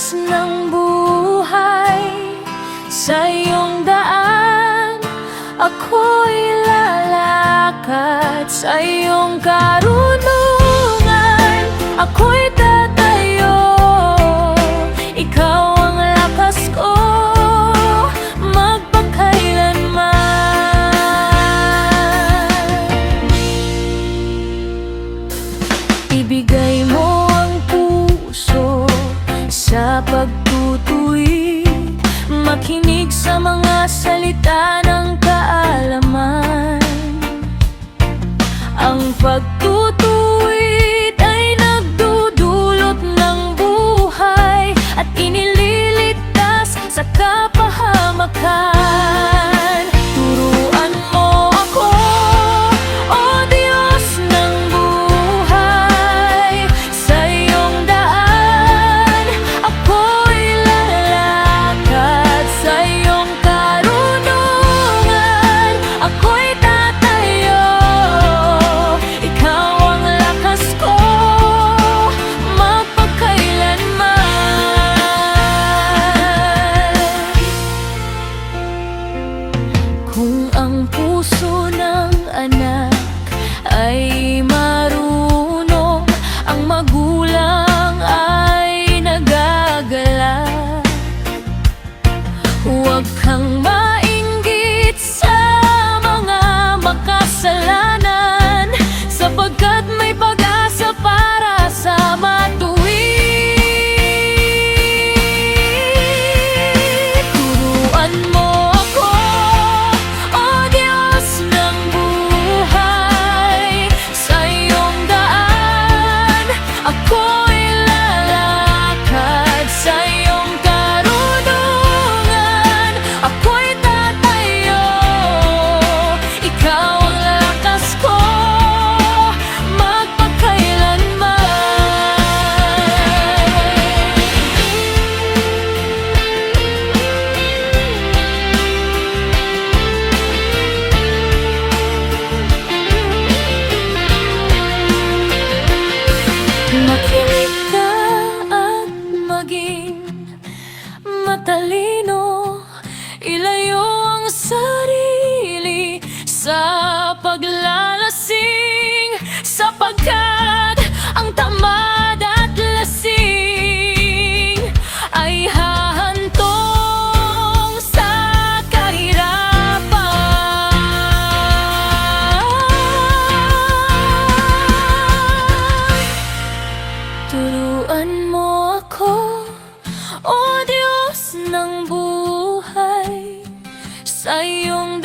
Diyos ng buhay, sa iyong daan ako'y lalakad. Sa iyong karunungan ako'y tatayo. Ikaw ang lakas ko magpakailanman. Ibigay mo ang puso sa pagtutuwid, makinig sa mga salita ng kaalaman. Ang pagtutuwid ay nagdudulot ng buhay at inililigtas sa kapahamakan. Turuan mo ako, O Diyos ng buhay, sa iyong daan ako'y lalakad. Sa iyong karunungan ako'y tatayo. Ikaw ang lakas ko magpakailanman. Kung ang puso ng anak ay marunong, ang magulang ay nagagalak. Huwag kang mainggit sa mga makasalanan, sapagkat may pag-asa para sa matuwid. Turuan mo ako, O Diyos ng buhay, sa iyong daan ako'y lalakad. Sa iyong karunungan ako'y tatayo. Ikaw ang lakas ko magpakailanman. Makinig ka at maging matalino, ilayo ang sarili sa paglalasing, sapagkat ang tamad at lasing ay hahantong sa kahirapan. Turuan mo ako, O Diyos ng buhay, sa iyong